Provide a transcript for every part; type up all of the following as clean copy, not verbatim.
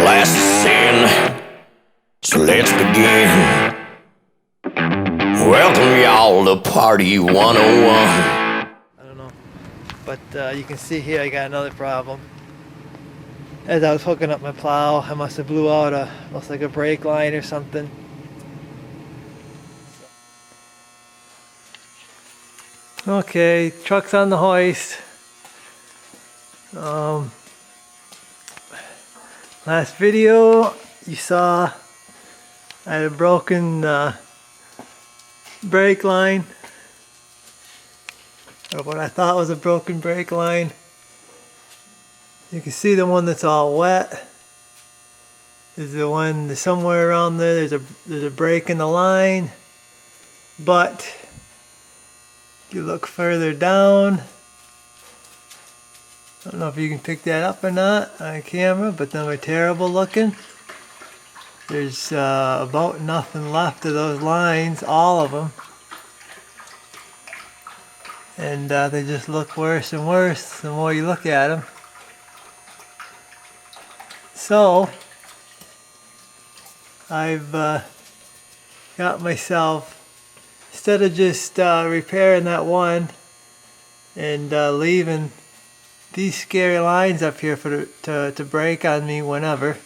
last sin, so let's begin. Welcome y'all to Party 101. I don't know, but you can see here I got another problem. As I was hooking up my plow, I must have blew out looks like a brake line or something. Okay, truck's on the hoist. Last video you saw I had a broken brake line, or what I thought was a broken brake line. You can see the one that's all wet is the one that's somewhere around there. There's a break in the line, but if you look further down, I don't know if you can pick that up or not on camera, but them are terrible looking. There's about nothing left of those lines, all of them. And they just look worse and worse the more you look at them. So, I've got myself, instead of just repairing that one and leaving these scary lines up here for to break on me whenever,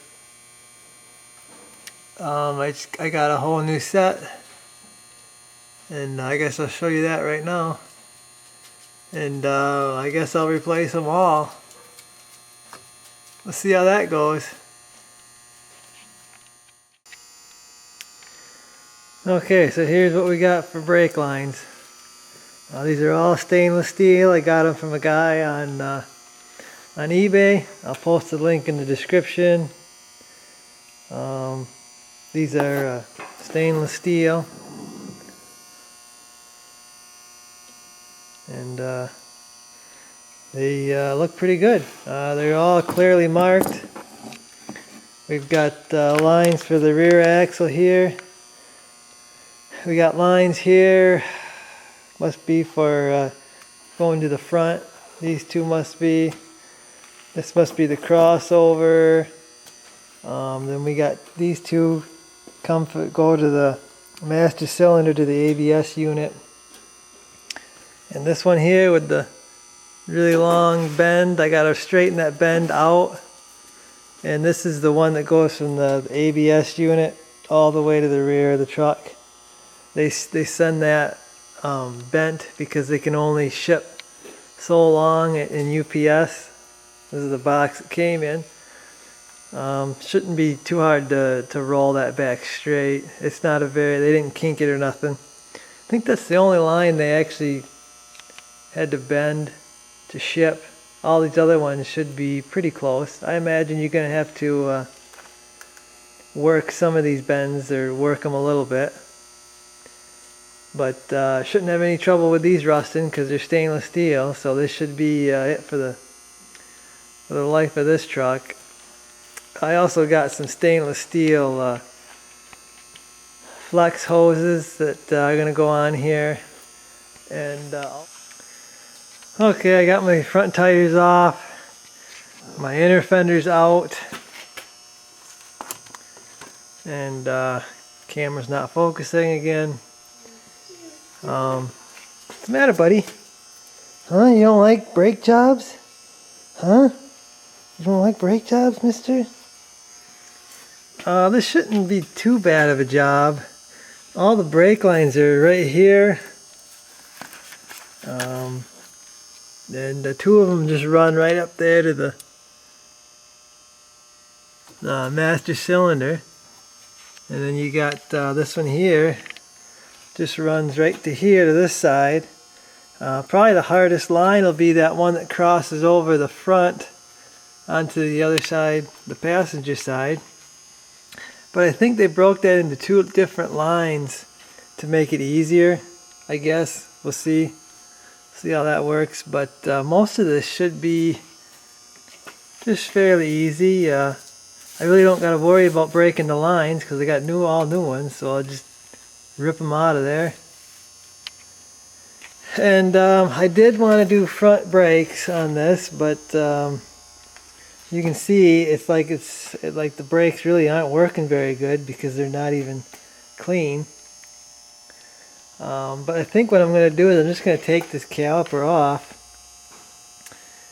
I got a whole new set, and I guess I'll show you that right now. And I guess I'll replace them all. Let's see how that goes. Okay, so here's what we got for brake lines. These are all stainless steel. I got them from a guy on eBay. I'll post the link in the description. These are stainless steel, and they look pretty good. They're all clearly marked. We've got lines for the rear axle here. We got lines here, must be for going to the front. These two must be. This must be the crossover. Then we got these two go to the master cylinder, to the ABS unit. And this one here with the really long bend, I gotta straighten that bend out. And this is the one that goes from the ABS unit all the way to the rear of the truck. They send that bent because they can only ship so long in UPS. This is the box it came in. Shouldn't be too hard to roll that back straight. It's not they didn't kink it or nothing. I think that's the only line they actually had to bend to ship. All these other ones should be pretty close. I imagine you're going to have to work some of these bends, or work them a little bit. But shouldn't have any trouble with these rusting because they're stainless steel, so this should be it for the life of this truck. I also got some stainless steel flex hoses that are going to go on here. And okay, I got my front tires off, my inner fender's out, and camera's not focusing again. What's the matter, buddy? Huh? You don't like brake jobs? Huh? You don't like brake jobs, mister? This shouldn't be too bad of a job. All the brake lines are right here. And the two of them just run right up there to the master cylinder. And then you got this one here. Just runs right to here, to this side. Probably the hardest line will be that one that crosses over the front onto the other side, the passenger side. But I think they broke that into two different lines to make it easier, I guess. We'll see how that works. But most of this should be just fairly easy. I really don't got to worry about breaking the lines because I got all new ones, so I'll just rip them out of there. And I did want to do front brakes on this, but you can see it's like the brakes really aren't working very good because they're not even clean. But I think what I'm going to do is I'm just going to take this caliper off,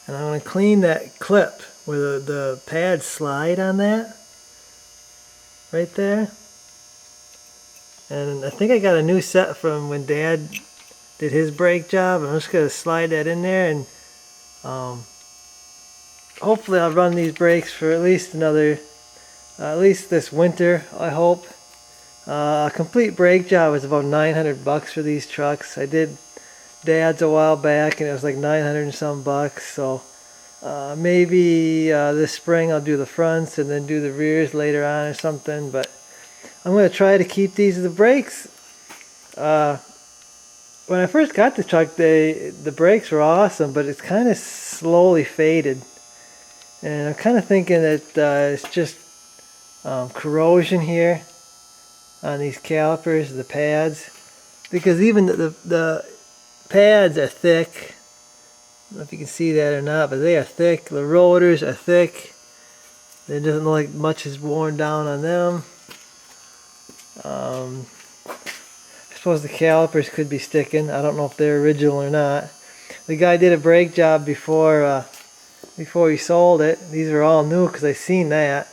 and I'm going to clean that clip where the pads slide on that right there. And I think I got a new set from when Dad did his brake job. I'm just going to slide that in there, and hopefully I'll run these brakes for at least this winter, I hope. A complete brake job was about $900 for these trucks. I did Dad's a while back and it was like 900 and some bucks. So maybe this spring I'll do the fronts and then do the rears later on or something. But I'm going to try to keep these. The brakes, when I first got the truck, the brakes were awesome, but it's kind of slowly faded. And I'm kind of thinking that it's just corrosion here on these calipers, the pads, because even the pads are thick. I don't know if you can see that or not, but they are thick. The rotors are thick. It doesn't look like much is worn down on them. I suppose the calipers could be sticking. I don't know if they're original or not. The guy did a brake job before he sold it. These are all new because I seen that.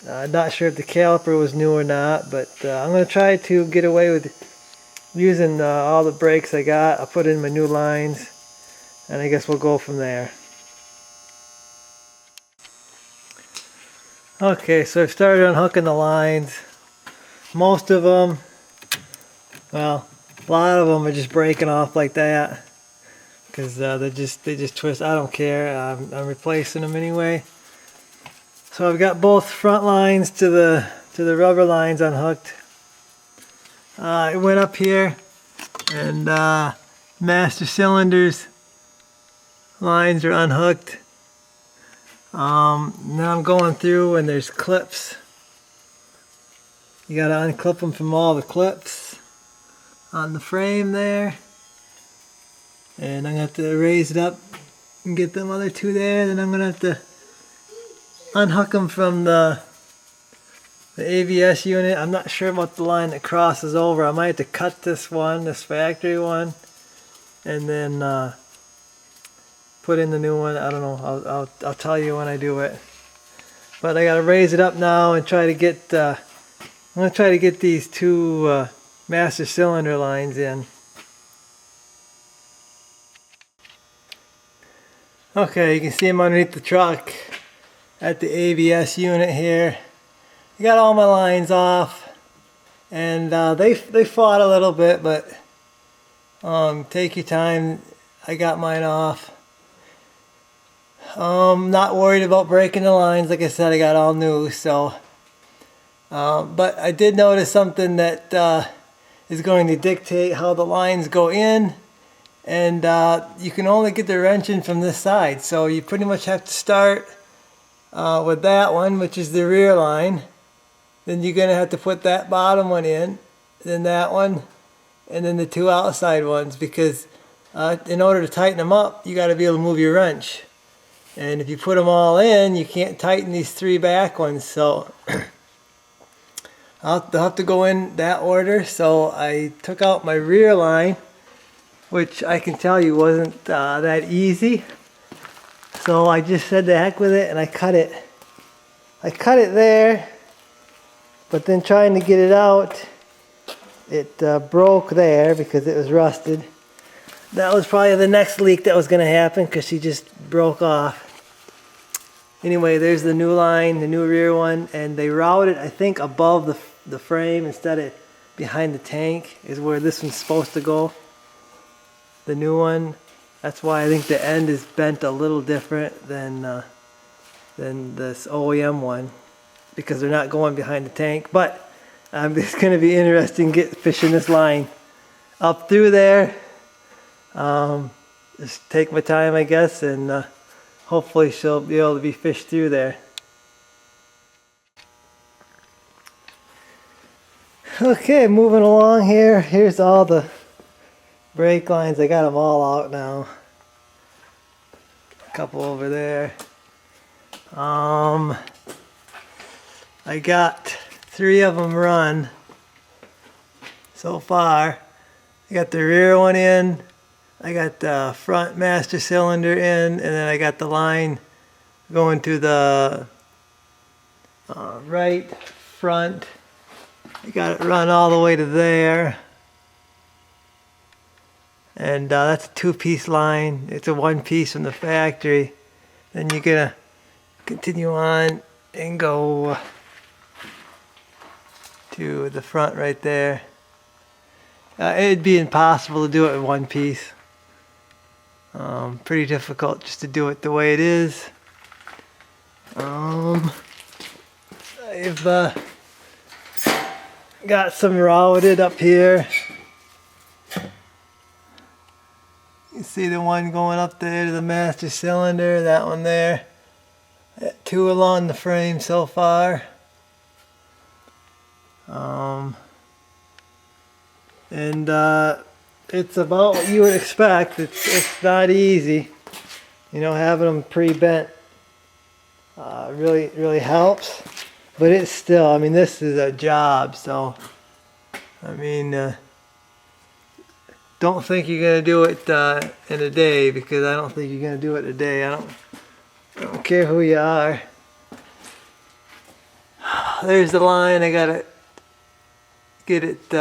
I'm not sure if the caliper was new or not, but I'm going to try to get away with using all the brakes I got. I'll put in my new lines, and I guess we'll go from there. Okay, so I've started unhooking the lines. Most of them, well, a lot of them are just breaking off like that because they just twist. I don't care. I'm replacing them anyway. So I've got both front lines to the rubber lines unhooked. I went up here and master cylinders lines are unhooked. Now I'm going through and there's clips. You gotta unclip them from all the clips on the frame there. And I'm gonna have to raise it up and get them other two there. Then I'm gonna have to unhook them from the ABS unit. I'm not sure about the line that crosses over. I might have to cut this factory one, and then put in the new one. I don't know. I'll tell you when I do it. But I gotta raise it up now and try to get. I'm gonna try to get these two master cylinder lines in. Okay, you can see them underneath the truck at the ABS unit here. I got all my lines off, and they fought a little bit, but take your time. I got mine off. Not worried about breaking the lines. Like I said, I got all new. So, but I did notice something that is going to dictate how the lines go in, and you can only get the wrench in from this side. So you pretty much have to start with that one, which is the rear line. Then you're gonna have to put that bottom one in, then that one, and then the two outside ones, because in order to tighten them up, you got to be able to move your wrench. And if you put them all in, you can't tighten these three back ones. So I'll have to go in that order. So I took out my rear line, which I can tell you wasn't that easy. So I just said the heck with it, and I cut it. I cut it there, but then trying to get it out, it broke there because it was rusted. That was probably the next leak that was going to happen because she just broke off. Anyway, there's the new line, the new rear one, and they routed, I think, above the frame instead of behind the tank is where this one's supposed to go. The new one. That's why I think the end is bent a little different than this OEM one, because they're not going behind the tank. But it's going to be interesting fishing this line up through there. Just take my time, I guess, and hopefully she'll be able to be fished through there. Okay, moving along here. Here's all the brake lines. I got them all out now. A couple over there. I got 3 of them run so far. I got the rear one in, I got the front master cylinder in, and then I got the line going to the right front. I got it run all the way to there. And that's a 2-piece line. It's a 1-piece from the factory. Then you're gonna continue on and go to the front right there. It'd be impossible to do it in 1 piece. Pretty difficult just to do it the way it is. I've got some routed up here. You see the one going up there to the master cylinder, that one there. 2 along the frame so far. And it's about what you would expect. It's not easy. You know, having them pre-bent really helps. But it's still, I mean, this is a job, so I mean, don't think you're gonna do it in a day, because I don't think you're gonna do it in a day. I don't care who you are. There's the line. I gotta get it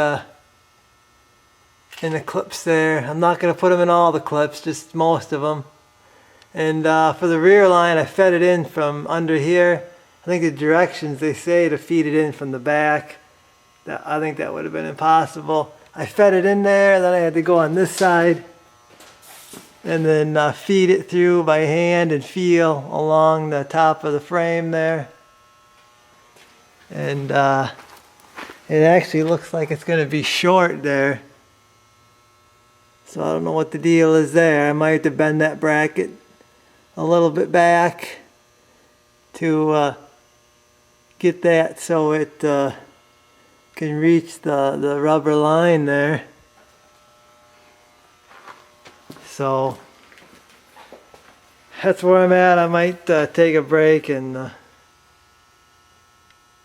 in the clips there. I'm not gonna put them in all the clips, just most of them. And for the rear line, I fed it in from under here. I think the directions, they say to feed it in from the back. I think that would have been impossible. I fed it in there, then I had to go on this side and then feed it through by hand and feel along the top of the frame there. And it actually looks like it's going to be short there. So I don't know what the deal is there. I might have to bend that bracket a little bit back to get that so it can reach the rubber line there. So that's where I'm at. I might take a break and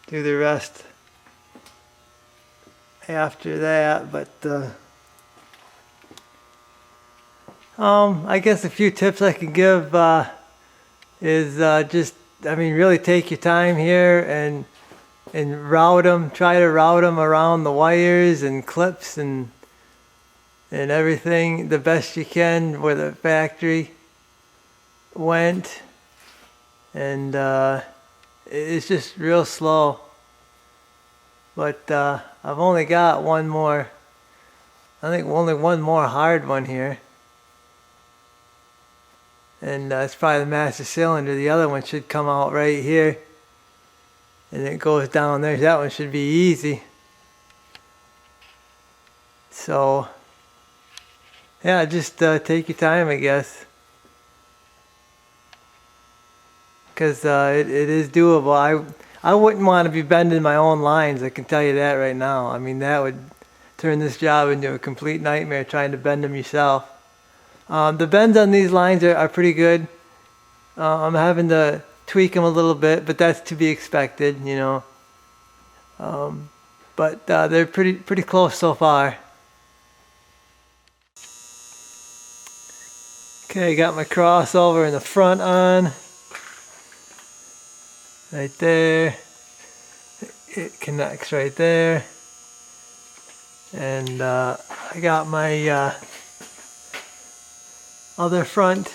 do the rest after that. But I guess a few tips I can give is just, I mean, really take your time here and route them. Try to route them around the wires and clips and everything the best you can where the factory went. And it's just real slow. But I've only got one more. I think only one more hard one here. And it's probably the master cylinder. The other one should come out right here. And it goes down there. That one should be easy. So, yeah, just take your time, I guess. Because it is doable. I wouldn't want to be bending my own lines, I can tell you that right now. I mean, that would turn this job into a complete nightmare trying to bend them yourself. The bends on these lines are pretty good. I'm having to tweak them a little bit, but that's to be expected, you know. But they're pretty close so far. Okay, got my crossover in the front on. Right there. It connects right there. And I got my other front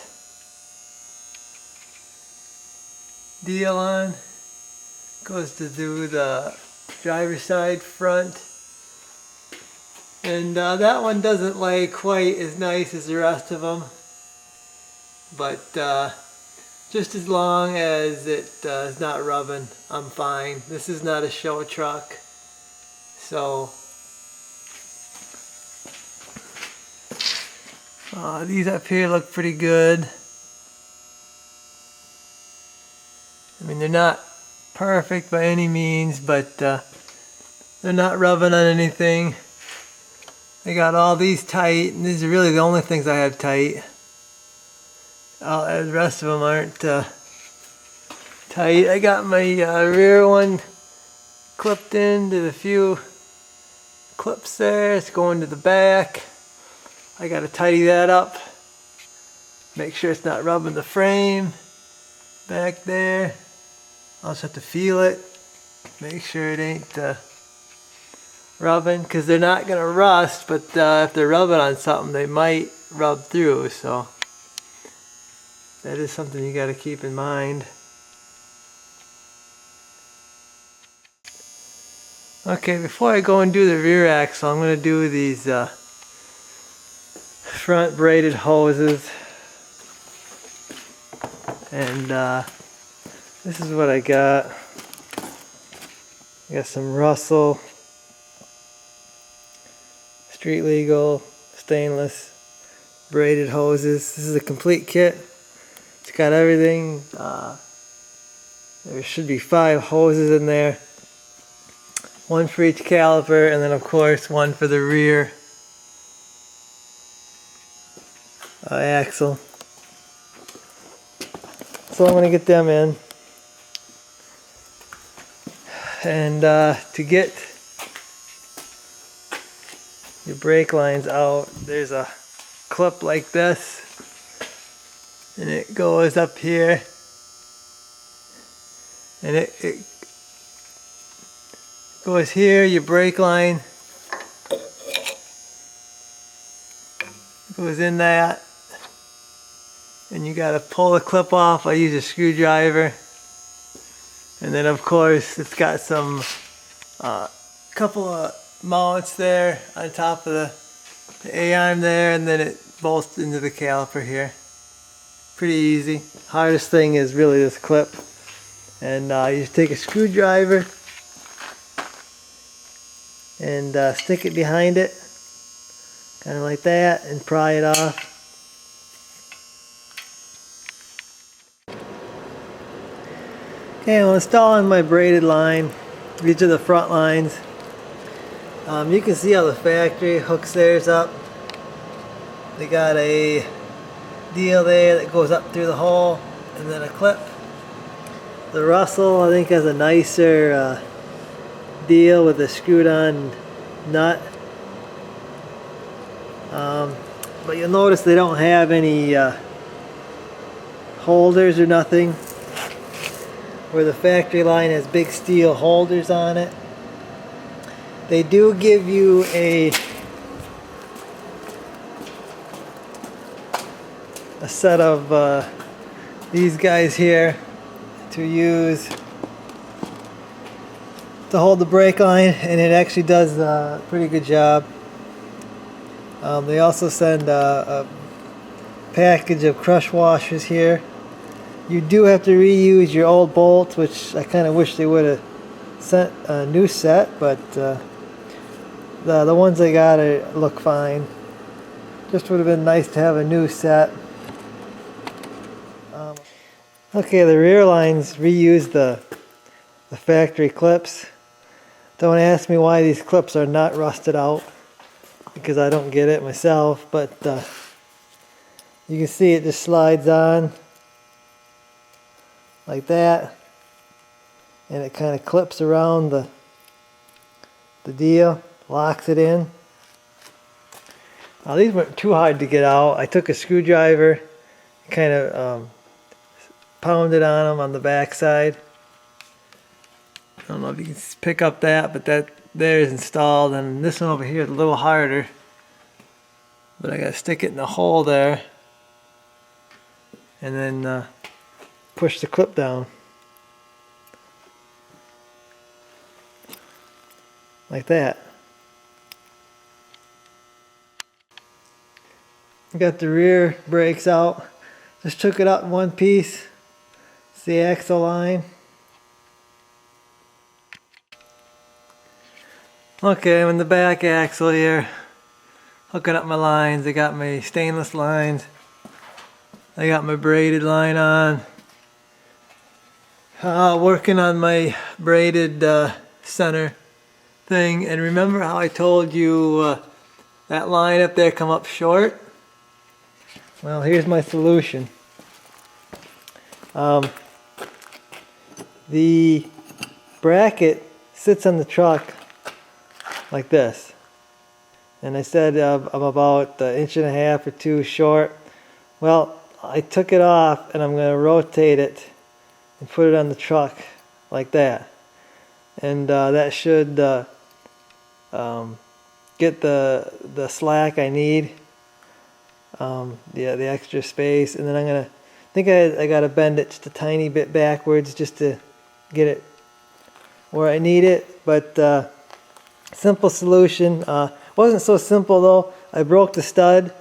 deal on. Goes to do the driver's side front. And that one doesn't lay quite as nice as the rest of them. But just as long as it is not rubbing, I'm fine. This is not a show truck. So these up here look pretty good. I mean, they're not perfect by any means, but they're not rubbing on anything. I got all these tight, and these are really the only things I have tight. The rest of them aren't tight. I got my rear one clipped into the few clips there. It's going to the back. I got to tidy that up. Make sure it's not rubbing the frame back there. I'll just have to feel it. Make sure it ain't rubbing, because they're not going to rust, but if they're rubbing on something, they might rub through. So that is something you got to keep in mind. Okay, before I go and do the rear axle, I'm going to do these front braided hoses. And this is what I got. I got some Russell Street Legal stainless braided hoses. This is a complete kit. It's got everything. There should be 5 hoses in there. One for each caliper, and then of course one for the rear axle. So I'm going to get them in. And to get your brake lines out, there's a clip like this, and it goes up here, and it goes here. Your brake line goes in that, and you got to pull the clip off. I use a screwdriver, and then of course it's got some couple of mounts there on top of the A-arm there, and then it bolts into the caliper here. Pretty easy. Hardest thing is really this clip, and you just take a screwdriver and stick it behind it, kind of like that, and pry it off. Okay, I'm installing my braided line. These are the front lines. You can see how the factory hooks theirs up. They got a deal there that goes up through the hole, and then a clip. The Russell, I think, has a nicer deal with a screwed on nut. But you'll notice they don't have any holders or nothing, where the factory line has big steel holders on it. They do give you a set of these guys here to use to hold the brake line, and it actually does a pretty good job. They also send a package of crush washers here. You do have to reuse your old bolts, which I kind of wish they would have sent a new set, but the ones I got look fine. Just would have been nice to have a new set. Okay, the rear lines reuse the factory clips. Don't ask me why these clips are not rusted out, because I don't get it myself, but you can see it just slides on like that, and it kind of clips around the deal, locks it in. These weren't too hard to get out. I took a screwdriver, kind of pounded on them on the back side. I don't know if you can pick up that, but that there is installed, and this one over here is a little harder, but I gotta stick it in the hole there and then push the clip down like that. Got the rear brakes out. Just took it out in one piece. It's the axle line. Okay, I'm in the back axle here, hooking up my lines. I got my stainless lines. I got my braided line on. Working on my braided center thing. And remember how I told you that line up there come up short? Well, here's my solution. the bracket sits on the truck like this. And I said I'm about an inch and a half or two short. Well, I took it off and I'm going to rotate it and put it on the truck like that. And that should get the slack I need. The extra space. And then I'm going to, I got to bend it just a tiny bit backwards just to get it where I need it. But simple solution. Wasn't so simple though. I broke the stud,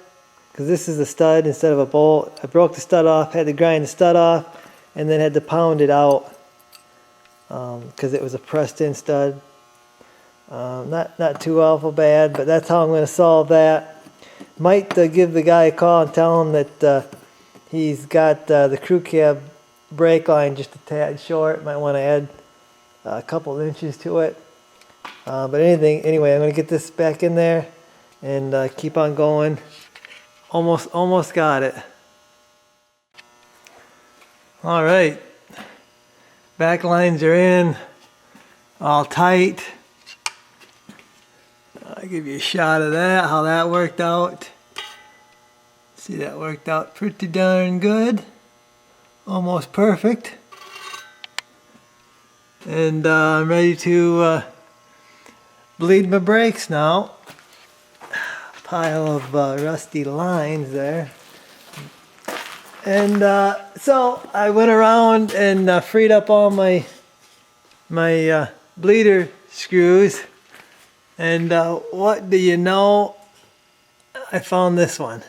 because this is a stud instead of a bolt. I broke the stud off, had to grind the stud off, and then had to pound it out because it was a pressed in stud. Not too awful bad, but that's how I'm going to solve that. Might give the guy a call and tell him that he's got the crew cab brake line just a tad short. Might want to add a couple of inches to it. But anyway, I'm going to get this back in there and keep on going. Almost got it. All right, back lines are in, all tight. I'll give you a shot of that, how that worked out. See, that worked out pretty darn good, almost perfect. And I'm ready to bleed my brakes now. Pile of rusty lines there. And so I went around and freed up all my bleeder screws. And what do you know? I found this one.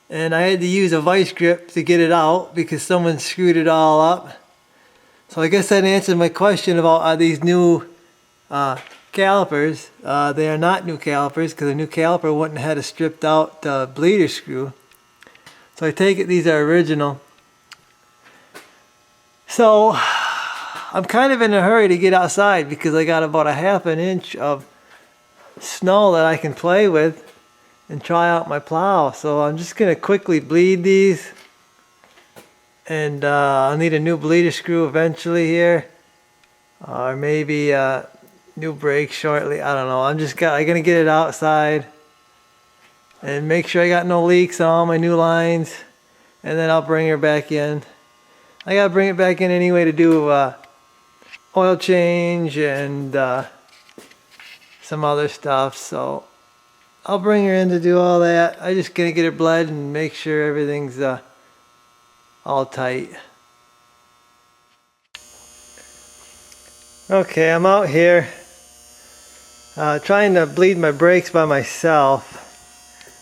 And I had to use a vice grip to get it out because someone screwed it all up. So I guess that answered my question about these new calipers. They are not new calipers because a new caliper wouldn't have had a stripped out bleeder screw. So I take it these are original. So I'm kind of in a hurry to get outside because I got about a half an inch of snow that I can play with and try out my plow. So I'm just going to quickly bleed these. And I'll need a new bleeder screw eventually here. Or maybe new brakes shortly. I don't know. I'm gonna get it outside and make sure I got no leaks on all my new lines, and then I'll bring her back in. I gotta bring it back in anyway to do oil change and some other stuff, so I'll bring her in to do all that. I'm just gonna get her bled and make sure everything's all tight. Okay, I'm out here trying to bleed my brakes by myself.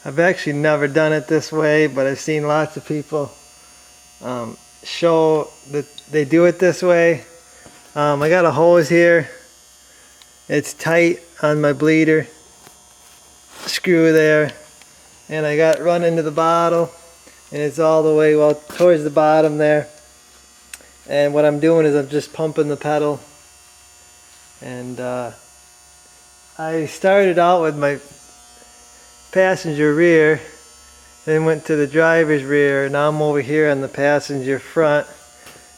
I've actually never done it this way, but I've seen lots of people show that they do it this way. I got a hose here. It's tight on my bleeder screw there, and I got it run into the bottle, and it's all the way towards the bottom there. And what I'm doing is I'm just pumping the pedal. And I started out with my passenger rear, then went to the driver's rear, and now I'm over here on the passenger front,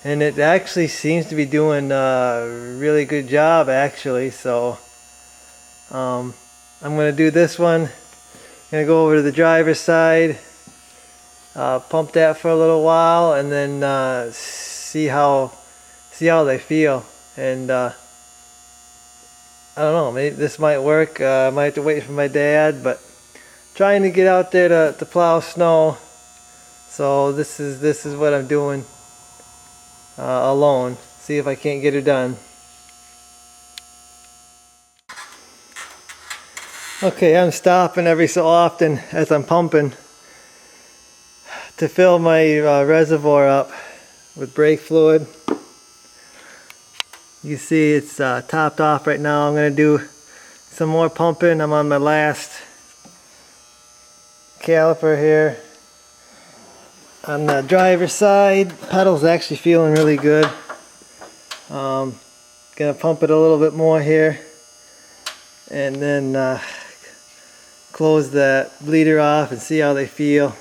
and it actually seems to be doing a really good job actually. So I'm going to do this one. I'm going to go over to the driver's side, pump that for a little while, and then see how they feel. And I don't know, maybe this might work. I might have to wait for my dad, but trying to get out there to plow snow. So this is what I'm doing alone. See if I can't get her done. Okay, I'm stopping every so often as I'm pumping to fill my reservoir up with brake fluid. You see it's topped off right now. I'm going to do some more pumping. I'm on my last caliper here. On the driver's side, pedal's actually feeling really good. Gonna pump it a little bit more here, and then close that bleeder off and see how they feel.